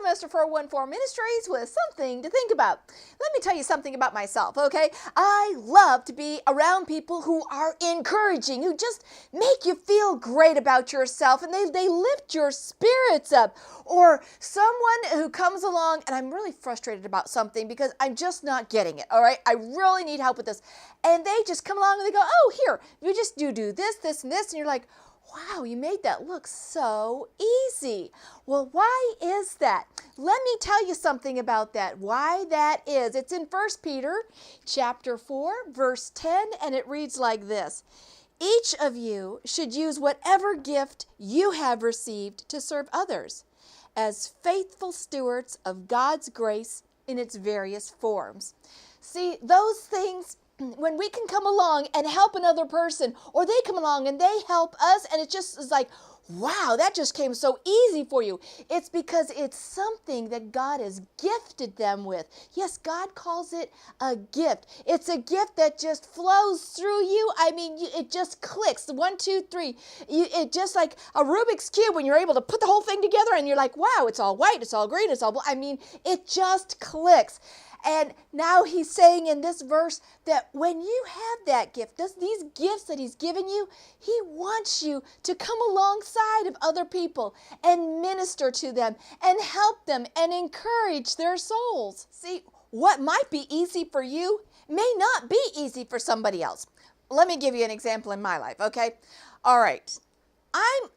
from Esther 414 Ministries with something to think about. Let me tell you something about myself, okay? I love to be around people who are encouraging, who just make you feel great about yourself, and they lift your spirits up. Or someone who comes along, and I'm really frustrated about something because I'm just not getting it, all right? I really need help with this. And they just come along and they go, oh, here, you just do this, this, and this, and you're like, wow, you made that look so easy. Well, why is that? Let me tell you something about that, why that is. It's in 1 Peter chapter 4, verse 10, and it reads like this. Each of you should use whatever gift you have received to serve others as faithful stewards of God's grace in its various forms. See, those things, when we can come along and help another person, or they come along and they help us, and it just is like, wow, that just came so easy for you. It's because it's something that God has gifted them with. Yes, God calls it a gift. It's a gift that just flows through you. I mean, it just clicks. 1, 2, 3. It just like a Rubik's Cube when you're able to put the whole thing together and you're like, wow, it's all white, it's all green, it's all blue. I mean, it just clicks. And now he's saying in this verse that when you have that gift, these gifts that he's given you, he wants you to come alongside of other people and minister to them and help them and encourage their souls. See, what might be easy for you may not be easy for somebody else. Let me give you an example in my life, okay? All right.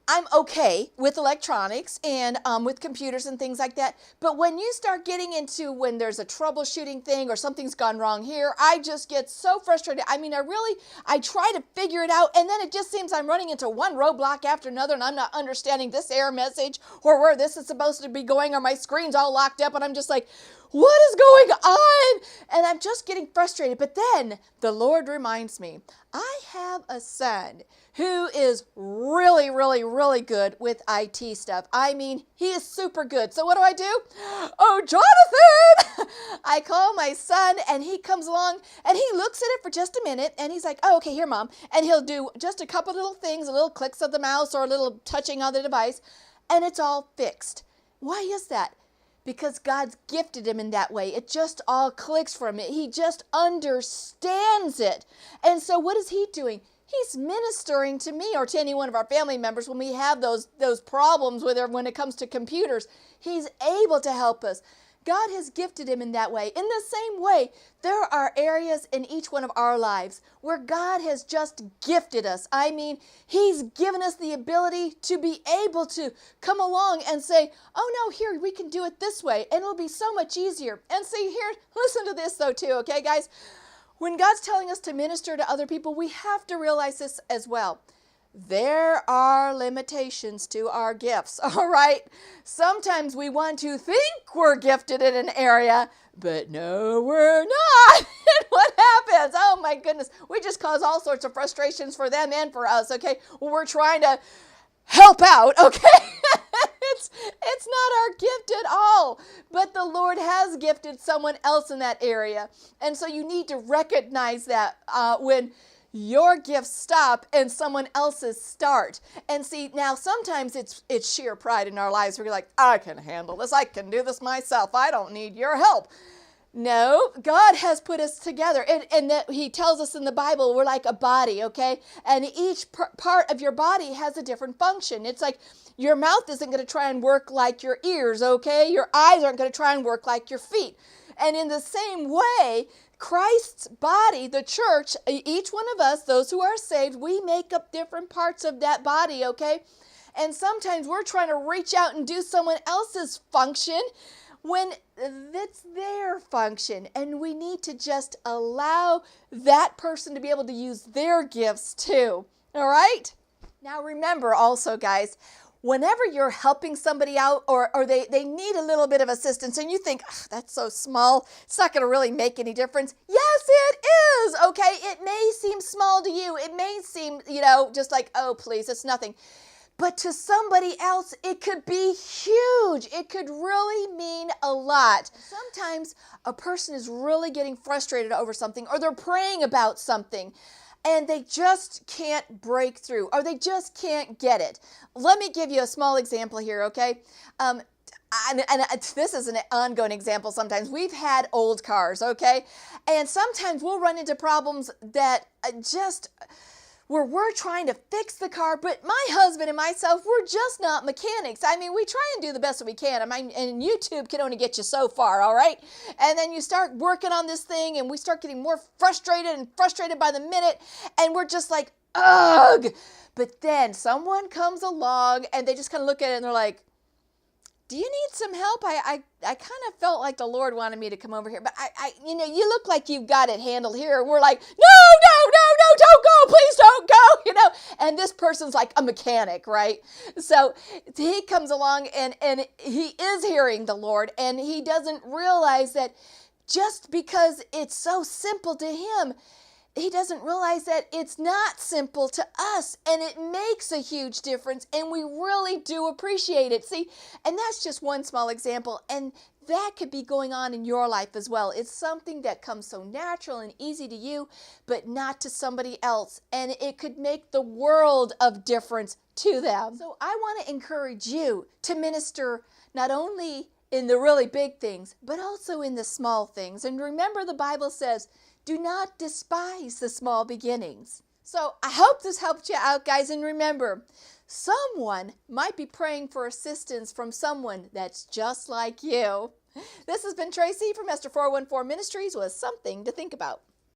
I'm okay with electronics and with computers and things like that. But when you start getting into when there's a troubleshooting thing or something's gone wrong here, I just get so frustrated. I mean, I try to figure it out, and then it just seems I'm running into one roadblock after another, and I'm not understanding this error message or where this is supposed to be going, or my screen's all locked up, and I'm just like, what is going on? And I'm just getting frustrated. But then the Lord reminds me, I have a son who is really, really, really good with IT stuff. I mean, he is super good. So what do? Oh, Jonathan! I call my son, and he comes along, and he looks at it for just a minute, and he's like, oh, okay, here, Mom. And he'll do just a couple little things, a little clicks of the mouse or a little touching on the device, and it's all fixed. Why is that? Because God's gifted him in that way. It just all clicks for him. He just understands it. And so what is he doing? He's ministering to me or to any one of our family members when we have those problems with her when it comes to computers. He's able to help us. God has gifted him in that way. In the same way, there are areas in each one of our lives where God has just gifted us. I mean, he's given us the ability to be able to come along and say, oh no, here, we can do it this way, and it'll be so much easier. And see here, listen to this though too, okay guys? When God's telling us to minister to other people, we have to realize this as well. There are limitations to our gifts, all right? Sometimes we want to think we're gifted in an area, but no, we're not. And what happens? Oh my goodness, we just cause all sorts of frustrations for them and for us, okay? When we're trying to help out, okay? It's not our gift at all, but the Lord has gifted someone else in that area. And so you need to recognize that when your gifts stop and someone else's start. And see, now sometimes it's sheer pride in our lives. We're like, I can handle this. I can do this myself. I don't need your help. No, God has put us together. And that he tells us in the Bible, we're like a body, okay? And each part of your body has a different function. It's like your mouth isn't going to try and work like your ears, okay? Your eyes aren't going to try and work like your feet. And in the same way, Christ's body, the church, each one of us, those who are saved, we make up different parts of that body, okay? And sometimes we're trying to reach out and do someone else's function when it's their function. And we need to just allow that person to be able to use their gifts too, all right? Now remember also, guys, whenever you're helping somebody out or they need a little bit of assistance and you think, that's so small, it's not going to really make any difference. Yes, it is, okay? It may seem small to you. It may seem, just like, oh, please, it's nothing. But to somebody else, it could be huge. It could really mean a lot. Sometimes a person is really getting frustrated over something, or they're praying about something, and they just can't break through, or they just can't get it. Let me give you a small example here, okay? and this is an ongoing example sometimes. We've had old cars, okay? And sometimes we'll run into problems that just where we're trying to fix the car, but my husband and myself, we're just not mechanics. I mean, we try and do the best that we can. I mean, and YouTube can only get you so far, all right? And then you start working on this thing, and we start getting more frustrated by the minute, and we're just like, ugh! But then someone comes along, and they just kind of look at it, and they're like, do you need some help? I kind of felt like the Lord wanted me to come over here, but you look like you've got it handled here. And we're like, no, don't go, please don't go, and this person's like a mechanic, right? So he comes along and he is hearing the Lord, and he doesn't realize that just because it's so simple to him, he doesn't realize that it's not simple to us, and it makes a huge difference, and we really do appreciate it. See, and that's just one small example, and that could be going on in your life as well. It's something that comes so natural and easy to you, but not to somebody else, and it could make the world of difference to them. So I want to encourage you to minister not only in the really big things, but also in the small things. And remember, the Bible says, do not despise the small beginnings. So I hope this helped you out, guys. And remember, someone might be praying for assistance from someone that's just like you. This has been Tracy from Esther 414 Ministries with something to think about.